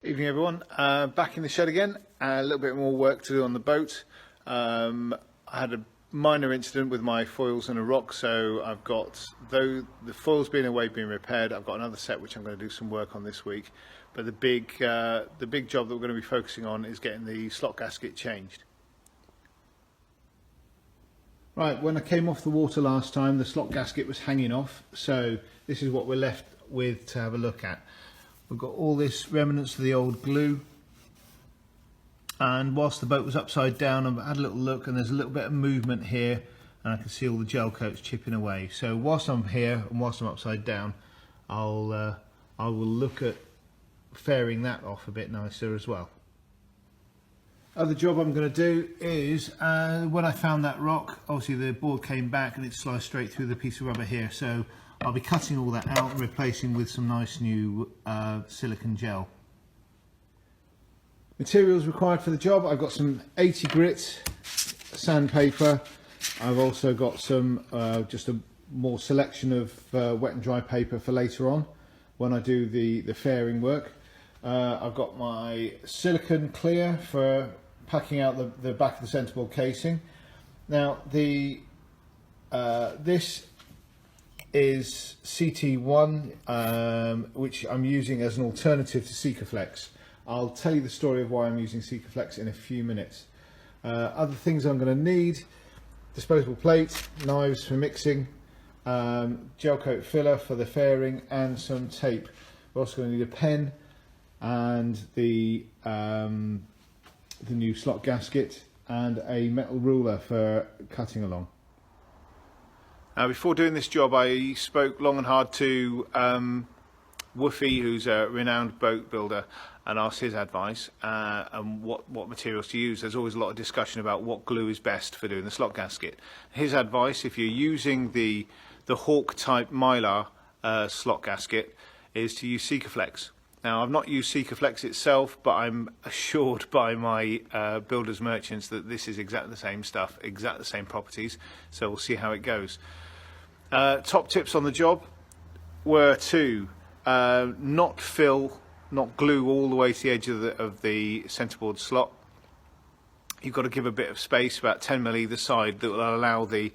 Evening everyone, back in the shed again, a little bit more work to do on the boat. I had a minor incident with my foils and a rock, so I've got, though the foils being repaired, I've got another set which I'm going to do some work on this week. But the big job that we're going to be focusing on is getting the slot gasket changed. Right, when I came off the water last time, the slot gasket was hanging off, so this is what we're left with to have a look at. We've got all this remnants of the old glue, and whilst the boat was upside down, I've had a little look and there's a little bit of movement here and I can see all the gel coats chipping away. So whilst I'm here and whilst I'm upside down, I will look at fairing that off a bit nicer as well. Other job I'm going to do is, when I found that rock, obviously the board came back and it sliced straight through the piece of rubber here, so I'll be cutting all that out and replacing with some nice new silicone gel. Materials required for the job: I've got some 80 grit sandpaper. I've also got some just a more selection of wet and dry paper for later on when I do the fairing work. I've got my silicone clear for packing out the back of the centerboard casing. Now this is CT1, which I'm using as an alternative to Sikaflex. I'll tell you the story of why I'm using Sikaflex in a few minutes. Other things I'm going to need: disposable plate, knives for mixing, gel coat filler for the fairing, and some tape. We're also going to need a pen and the new slot gasket and a metal ruler for cutting along. Before doing this job, I spoke long and hard to Woofy, who's a renowned boat builder, and asked his advice and what materials to use. There's always a lot of discussion about what glue is best for doing the slot gasket. His advice, if you're using the Hawk type Mylar slot gasket, is to use Sikaflex. Now, I've not used Sikaflex itself, but I'm assured by my builders merchants that this is exactly the same stuff, exactly the same properties, so we'll see how it goes. Top tips on the job were to not glue all the way to the edge of the centerboard slot. You've got to give a bit of space, about 10mm either side, that will allow the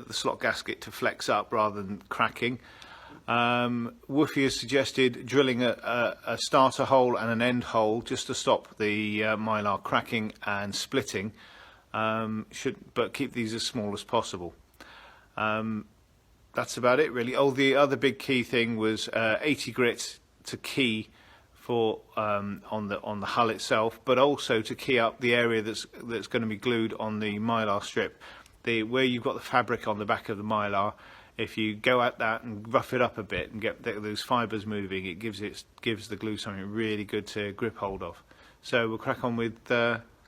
slot gasket to flex up rather than cracking. Woofy has suggested drilling a starter hole and an end hole just to stop the Mylar cracking and splitting, but keep these as small as possible. That's about it really. Oh, the other big key thing was 80 grit to key for on the hull itself, but also to key up the area that's going to be glued on the Mylar strip. Where you've got the fabric on the back of the Mylar, if you go at that and rough it up a bit and get those fibres moving, it gives the glue something really good to grip hold of. So we'll crack on with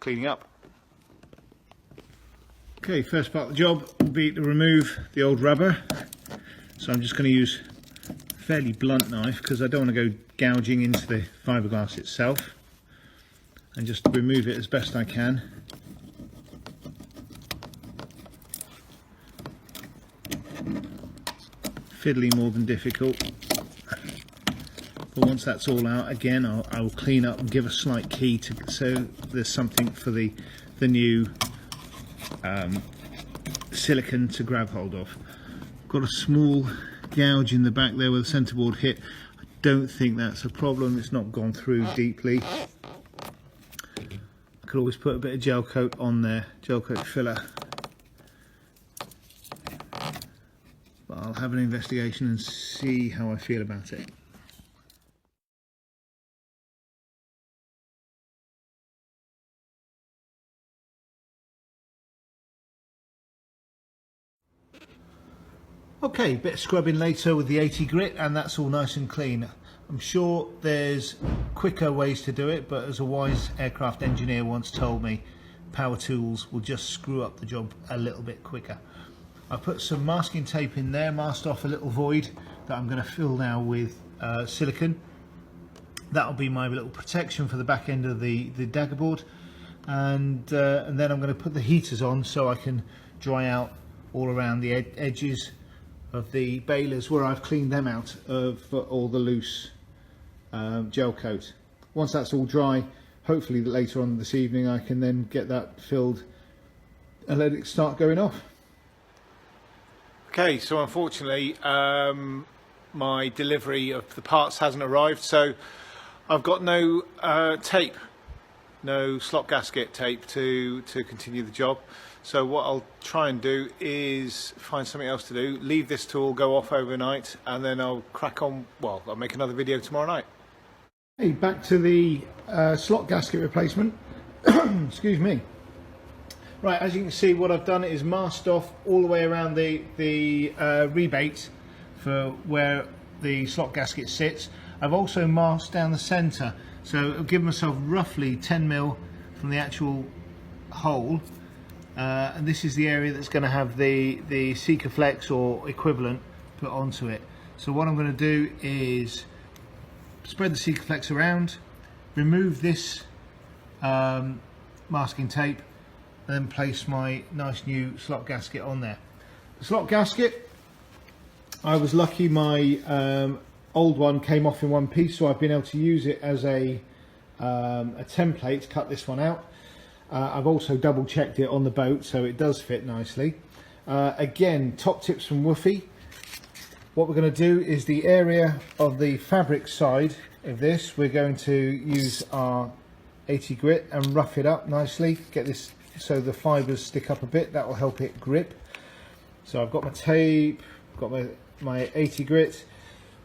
cleaning up. Okay, first part of the job will be to remove the old rubber. So I'm just going to use a fairly blunt knife because I don't want to go gouging into the fiberglass itself, and just remove it as best I can. Fiddly more than difficult, but once that's all out, again I will clean up and give a slight key so there's something for the new silicone to grab hold of. Got a small gouge in the back there where the centerboard hit. I don't think that's a problem, it's not gone through deeply. I could always put a bit of gel coat on there, gel coat filler. But I'll have an investigation and see how I feel about it. Okay, bit of scrubbing later with the 80 grit and that's all nice and clean. I'm sure there's quicker ways to do it, but as a wise aircraft engineer once told me, power tools will just screw up the job a little bit quicker. I put some masking tape in there, masked off a little void that I'm going to fill now with silicone. That'll be my little protection for the back end of the dagger board, and then I'm going to put the heaters on so I can dry out all around the edges of the balers where I've cleaned them out of all the loose gel coat. once that's all dry, hopefully later on this evening I can then get that filled and let it start going off. Okay, so unfortunately my delivery of the parts hasn't arrived, so I've got no tape, no slot gasket tape to continue the job. So what I'll try and do is find something else to do, leave this tool go off overnight, and then I'll crack on. Well, I'll make another video tomorrow night. Hey, back to the slot gasket replacement. Excuse me. Right, as you can see, what I've done is masked off all the way around the rebate for where the slot gasket sits. I've also masked down the centre, so I've given myself roughly 10mm from the actual hole. And this is the area that's going to have the Sikaflex or equivalent put onto it. So what I'm going to do is spread the Sikaflex around, remove this masking tape, and then place my nice new slot gasket on there. The slot gasket, I was lucky my old one came off in one piece, so I've been able to use it as a template to cut this one out. I've also double checked it on the boat, so it does fit nicely. Again, top tips from Woofy. What we're going to do is the area of the fabric side of this, we're going to use our 80 grit and rough it up nicely. Get this so the fibres stick up a bit, that will help it grip. So I've got my tape, got my 80 grit,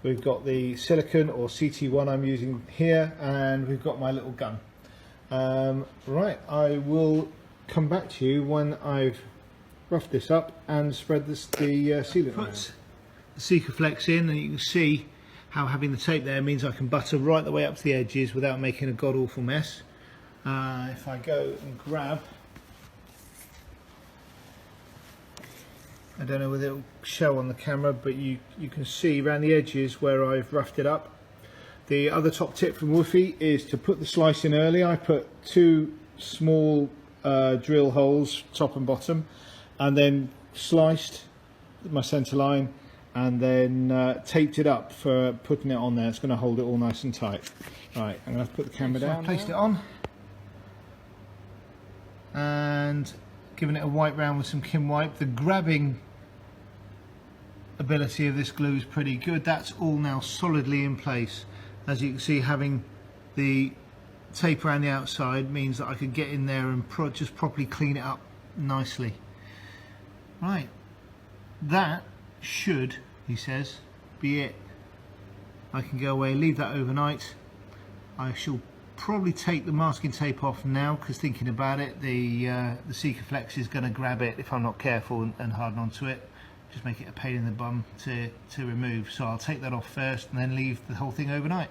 we've got the silicone or CT1 I'm using here, and we've got my little gun. Right, I will come back to you when I've roughed this up and spread the sealant around. Put the Sikaflex in, and you can see how having the tape there means I can butter right the way up to the edges without making a god awful mess. If I go and grab, I don't know whether it'll show on the camera, but you can see around the edges where I've roughed it up. The other top tip from Woofy is to put the slice in early. I put 2 small drill holes, top and bottom, and then sliced my centre line, and then taped it up for putting it on there. It's going to hold it all nice and tight. Right, I'm going to put the camera down. I've placed it on and given it a wipe round with some Kim wipe. The grabbing ability of this glue is pretty good. That's all now solidly in place. As you can see, having the tape around the outside means that I could get in there and just properly clean it up nicely. Right, that should, he says, be it. I can go away, leave that overnight. I shall probably take the masking tape off now, because thinking about it, the Sikaflex is going to grab it if I'm not careful and harden onto it. Just make it a pain in the bum to remove. So I'll take that off first and then leave the whole thing overnight.